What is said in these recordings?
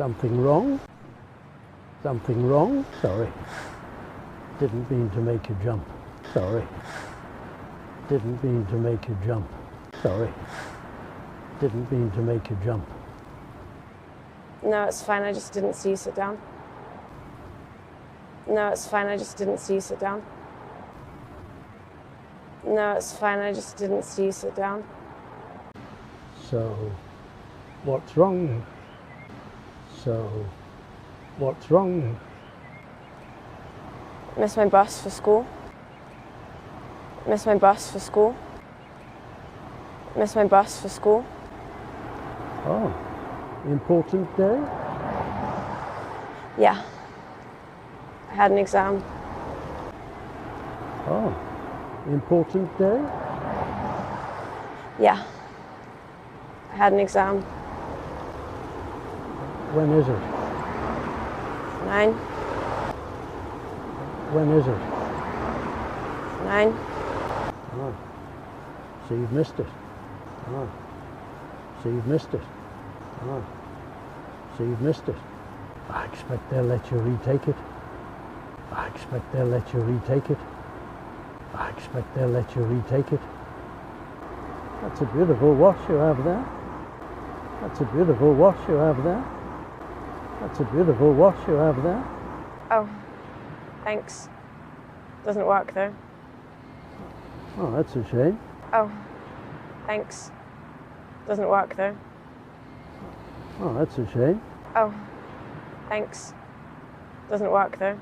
Something wrong? Something wrong? Sorry. Didn't mean to make you jump. Sorry. Didn't mean to make you jump. Sorry. Didn't mean to make you jump. No, it's fine, I just didn't see you sit down. No, it's fine, I just didn't see you sit down. No, it's fine, I just didn't see you sit down. So, what's wrong? So, what's wrong? Missed my bus for school. Missed my bus for school. Missed my bus for school. Oh, important day? Yeah. I had an exam. Oh, important day? Yeah. I had an exam. When is it? 9. When is it? 9. Oh, so you've missed it. Oh, so you've missed it. Oh, so you've missed it. I expect they'll let you retake it. I expect they'll let you retake it. I expect they'll let you retake it. That's a beautiful watch you have there. That's a beautiful watch you have there. That's a beautiful watch you have there. Oh, thanks. Doesn't work though. Oh, that's a shame. Oh, thanks. Doesn't work though. Oh, that's a shame. Oh, thanks. Doesn't work though.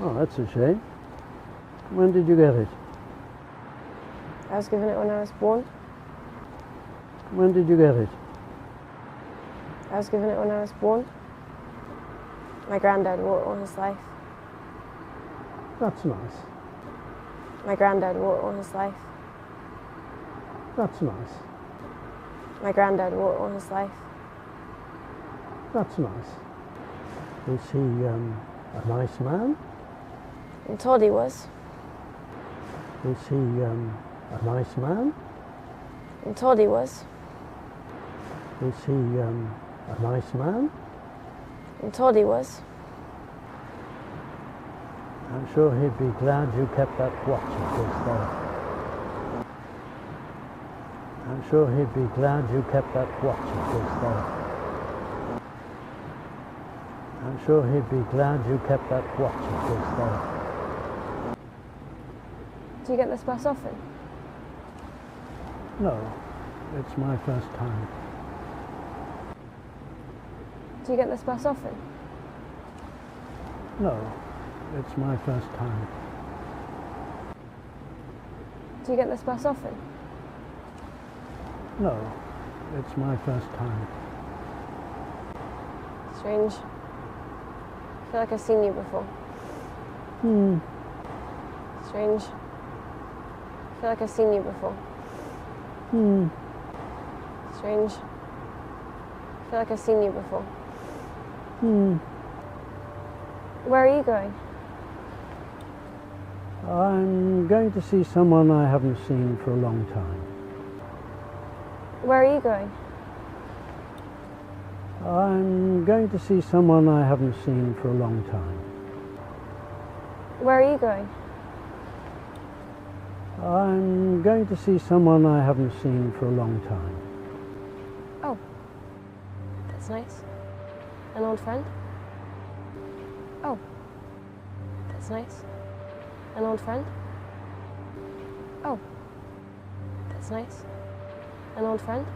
Oh, that's a shame. When did you get it? I was given it when I was born. When did you get it? I was given it when I was born. My granddad wore it all his life. That's nice. My granddad wore it all his life. That's nice. My granddad wore it all his life. That's nice. Is he a nice man? I'm told he was. Is he a nice man? I'm told he was. Is he a nice man? I'm told he was. I'm sure he'd be glad you kept that watch of his there. I'm sure he'd be glad you kept that watch of his there. I'm sure he'd be glad you kept that watch of his there. Do you get this bus often? No, it's my first time. Do you get this bus often? No, it's my first time. Do you get this bus often? No, it's my first time. Strange. I feel like I've seen you before. Strange. I feel like I've seen you before. Strange. I feel like I've seen you before. Where are you going? I'm going to see someone I haven't seen for a long time. Where are you going? I'm going to see someone I haven't seen for a long time. Where are you going? I'm going to see someone I haven't seen for a long time. Oh, that's nice. An old friend? Oh, that's nice. An old friend? Oh, that's nice. An old friend?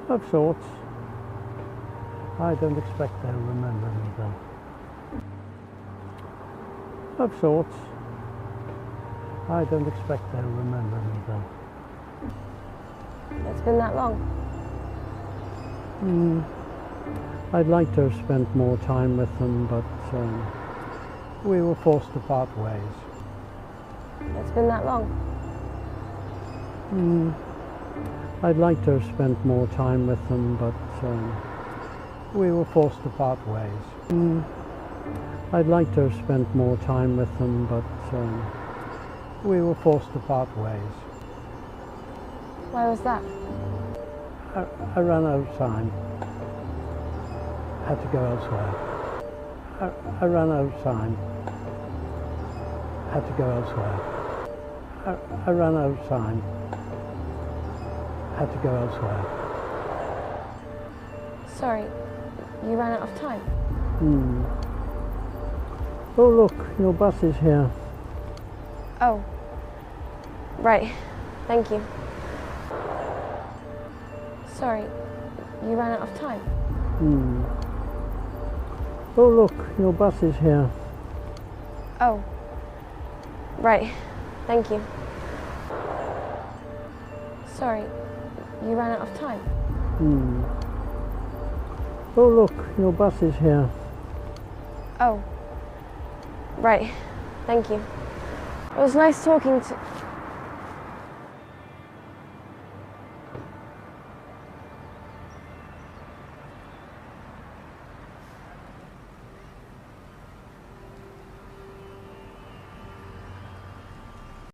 Of sorts. I don't expect they'll remember me though. Of sorts. I don't expect they'll remember me though. It's been that long. I'd like to have spent more time with them, but we were forced to part ways. It's been that long. I'd like to have spent more time with them, but we were forced to part ways. I'd like to have spent more time with them, but we were forced to part ways. Why was that? I ran out of time. Had to go elsewhere. I ran out of time. Had to go elsewhere. I ran out of time. Had to go elsewhere. Sorry, you ran out of time? Oh look, your bus is here. Oh, right, thank you. Sorry, you ran out of time? Oh look, your bus is here. Oh, right, thank you. Sorry, you ran out of time? Oh look, your bus is here. Oh, right, thank you. It was nice talking to...